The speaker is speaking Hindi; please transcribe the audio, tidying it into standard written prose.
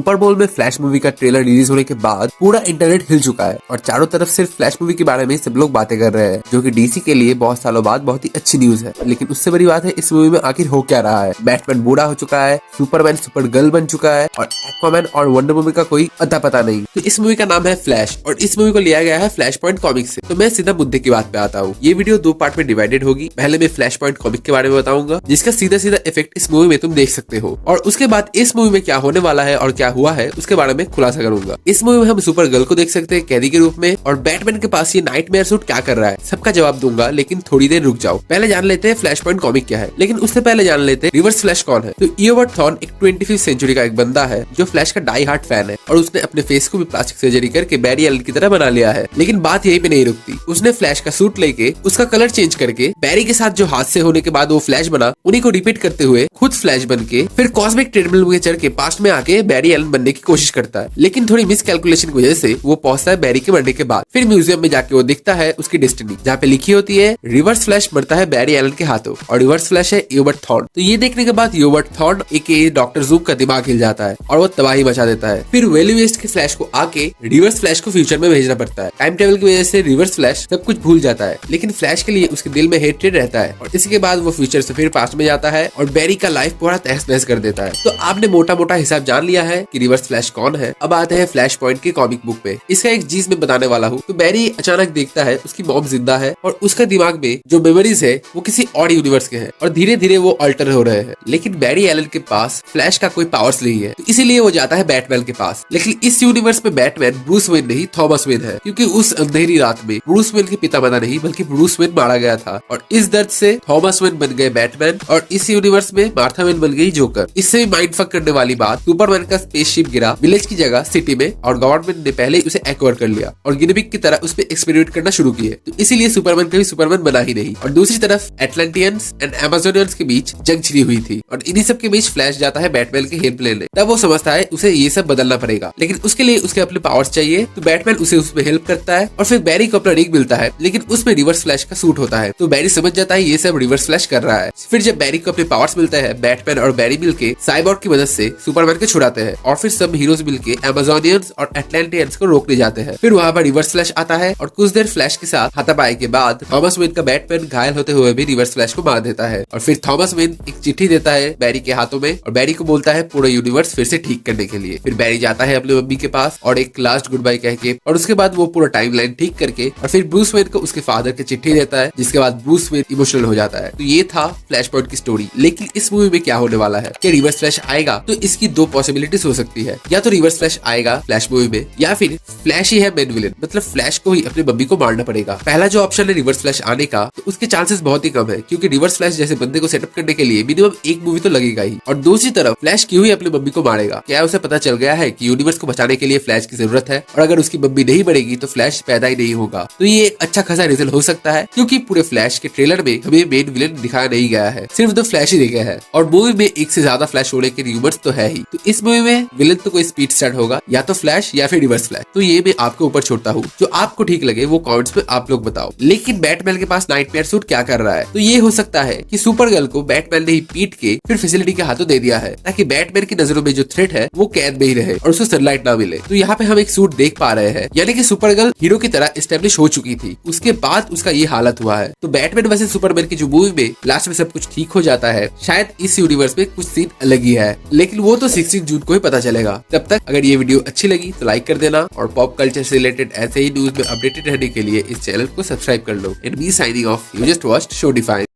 सुपर बोल में फ्लैश मूवी का ट्रेलर रिलीज होने के बाद पूरा इंटरनेट हिल चुका है और चारों तरफ सिर्फ फ्लैश मूवी के बारे में सब लोग बातें कर रहे हैं, जो कि डीसी के लिए बहुत सालों बाद बहुत ही अच्छी न्यूज है। लेकिन उससे बड़ी बात है इस मूवी में आखिर हो क्या रहा है। बैटमैन बूढ़ा हो चुका है, सुपरमैन सुपर गर्ल बन चुका है और एक्वामैन और वंडर वुमन का कोई अता पता नहीं। तो इस मूवी का नाम है फ्लैश और इस मूवी को लिया गया है फ्लैश पॉइंट कॉमिक से। तो मैं सीधा मुद्दे की बात पे आता हूँ। ये वीडियो दो पार्ट में डिवाइडेड होगी। पहले मैं फ्लैश पॉइंट कॉमिक के बारे में बताऊंगा जिसका सीधा सीधा इफेक्ट इस मूवी में तुम देख सकते हो, और उसके बाद इस मूवी में क्या होने वाला है और क्या हुआ है उसके बारे में खुलासा करूंगा। इस मूवी में हम सुपर गर्ल को देख सकते हैं कैदी के रूप में, और बैटमैन के पास ये नाइटमेयर सूट क्या कर रहा है सबका जवाब दूंगा, लेकिन थोड़ी देर रुक जाओ। पहले जान लेते हैं फ्लैश पॉइंट कॉमिक क्या है, लेकिन उससे पहले जान लेते हैं रिवर्स फ्लैश कौन है। तो इयोवर्ट थॉर्न एक 25वीं सेंचुरी का एक बंदा है जो फ्लैश का डाई हार्ट फैन है और उसने अपने फेस को भी प्लास्टिक सर्जरी करके बैरी एलन की तरह बना लिया है। लेकिन बात यहीं पे नहीं रुकती। उसने फ्लैश का सूट लेके उसका कलर चेंज करके बैरी के साथ जो हादसे होने के बाद वो फ्लैश बना उन्हीं को रिपीट करते हुए खुद फ्लैश बन के फिर कॉस्मिक ट्रेडमिल में चढ़ के पास्ट में आके बैरी एलन बनने की कोशिश करता है। लेकिन थोड़ी मिस कैलकुलेशन की वजह से वो पहुंचता है बैरी के मरने के बाद। फिर म्यूजियम में जाके वो दिखता है उसकी डेस्टिनी, जहाँ पे लिखी होती है रिवर्स फ्लैश मरता है बैरी एलन के हाथों और रिवर्स फ्लैश है इयोवर्ट थॉर्न। तो ये देखने के बाद इयोवर्ट थॉर्न एके डॉक्टर जूम का दिमाग हिल जाता है और वो तबाही मचा देता है। फिर वेली वेस्ट के फ्लैश को आके रिवर्स फ्लैश को फ्यूचर में भेजना पड़ता है। टाइम टेबल की वजह से रिवर्स फ्लैश सब कुछ भूल जाता है, लेकिन फ्लैश के लिए उसके दिल में हेट्रेड रहता है और इसके बाद वो फ्यूचर से फिर पास्ट में जाता है और बैरी का लाइफ पूरा तहस नहस कर देता है। तो आपने मोटा मोटा हिसाब जान लिया है कि रिवर्स फ्लैश कौन है। अब आते हैं फ्लैश पॉइंट के कॉमिक बुक पे। इसका एक चीज मैं बताने वाला हूँ। तो बैरी अचानक देखता है उसकी मॉम जिंदा है और उसका दिमाग में जो मेमोरीज है वो किसी और यूनिवर्स के हैं और धीरे धीरे वो अल्टर हो रहे हैं। लेकिन बैरी एलन के पास फ्लैश का कोई पावर्स नहीं है, तो इसीलिए वो जाता है बैटमैन के पास। लेकिन इस यूनिवर्स में बैटमैन ब्रूस वेन नहीं थॉमस वेन है, क्योंकि उस अंधेरी रात में ब्रूस वेन के पिता बना नहीं बल्कि ब्रूस वेन मारा गया था और इस दर्द से थॉमस वेन बन गए बैटमैन और इस यूनिवर्स में मार्था वेन बन गई जोकर। इससे माइंड फक करने वाली बात, सुपरमैन का स्पेसशिप गिरा विलेज की जगह सिटी में और गवर्नमेंट ने पहले उसे एक्वायर कर लिया और गिनिबिक की तरह उस पे एक्सपेरिमेंट करना शुरू किए। तो इसीलिए सुपरमैन कभी सुपरमैन बना ही नहीं। और दूसरी तरफ एटलांटियंस एंड अमेज़ोनियंस के बीच जंग छिड़ी हुई थी और इन्हीं सब के बीच फ्लैश जाता है बैटमैन के हेल्प लेने। तब वो समझता है उसे ये सब बदलना पड़ेगा, लेकिन उसके लिए उसके अपने पावर्स चाहिए। तो बैटमैन उसे उसमें हेल्प करता है और फिर बैरी को अपना रिंग मिलता है, लेकिन उसमें रिवर्स फ्लैश का सूट होता है। तो बैरी समझ जाता है ये सब रिवर्स फ्लैश कर रहा है। फिर जब बैरी को अपने पावर्स मिलता है, बैटमैन और बैरी मिलके साइबॉर्ग की मदद से सुपरमैन को छुड़ाते हैं और फिर सब हीरोज मिलके अमेज़ोनियंस और एटलांटियंस को रोकने जाते हैं। फिर वहाँ पर रिवर्स फ्लैश आता है और कुछ देर फ्लैश के साथ हाथापाई के बाद थॉमस वेन का बैटमैन घायल होते हुए भी रिवर्स फ्लैश को मार देता है और फिर थॉमस वेन एक चिट्ठी देता है बैरी के हाथों में और बैरी को बोलता है पूरा यूनिवर्स फिर से ठीक करने के लिए। फिर बैरी जाता है अपने मम्मी के पास और एक लास्ट गुड बाय कह के, और उसके बाद वो पूरा टाइमलाइन ठीक करके और फिर ब्रूस वेन को उसके फादर की चिट्ठी देता है, जिसके बाद ब्रूस वेन इमोशनल हो जाता है। तो ये था फ्लैश पॉइंट की स्टोरी। लेकिन इस मूवी में क्या होने वाला है? क्या रिवर्स फ्लैश आएगा? तो इसकी दो पॉसिबिलिटीज हो सकती है, या तो रिवर्स फ्लैश आएगा फ्लैश मूवी में, या फिर फ्लैश ही है मेन विलेन, मतलब फ्लैश को ही अपनी मम्मी को मारना पड़ेगा। पहला जो ऑप्शन है रिवर्स फ्लैश आने का, तो उसके चांसेस बहुत ही कम है, क्योंकि रिवर्स फ्लैश जैसे बंदे को सेटअप करने के लिए मिनिमम एक मूवी तो लगेगा ही। और दूसरी तरफ फ्लैश क्यों ही अपनी मम्मी को मारेगा? क्या उसे पता चल गया है कि यूनिवर्स को बचाने के लिए फ्लैश की जरूरत है और अगर उसकी मम्मी नहीं मरेगी तो फ्लैश पैदा ही नहीं होगा? तो ये एक अच्छा खासा रीजन हो सकता है, क्योंकि पूरे फ्लैश के ट्रेलर में हमें मेन विलेन दिखाया नहीं गया है, सिर्फ द फ्लैश ही दिखा है और मूवी में एक से ज्यादा फ्लैश होने के र्यूमर्स तो है ही। तो इस मूवी में विलेन तो कोई स्पीड स्टार्ट होगा, या तो फ्लैश या फिर रिवर्स फ्लैश। तो ये मैं आपके ऊपर छोड़ता हूँ, जो आपको ठीक लगे वो कमेंट्स में आप लोग बताओ। लेकिन बैटमैन के पास नाइटमेयर सूट क्या कर रहा है? तो ये हो सकता है कि सुपर गर्ल को बैटमैन ने ही पीट के फिर फैसिलिटी के हाथों दे दिया है, ताकि बैटमैन की नजरों में जो थ्रेट है वो कैद में ही रहे और उसको सनलाइट ना मिले। तो यहाँ पे हम एक सूट देख पा रहे हैं, यानी कि सुपर गर्ल हीरो की तरह एस्टेब्लिश हो चुकी थी, उसके बाद उसका ये हालत हुआ है। तो बैटमैन वैसे सुपरमैन की जो मूवी में लास्ट में सब कुछ ठीक हो जाता है, शायद इस यूनिवर्स में कुछ सीन अलग ही है, लेकिन वो तो 16 जून को ही पता चलेगा। तब तक अगर ये वीडियो अच्छी लगी तो लाइक कर देना और पॉप कल्चर से रिलेटेड ऐसे ही न्यूज में अपडेटेड रहने के लिए इस चैनल को सब्सक्राइब कर लो। And me signing off, you just watched show define.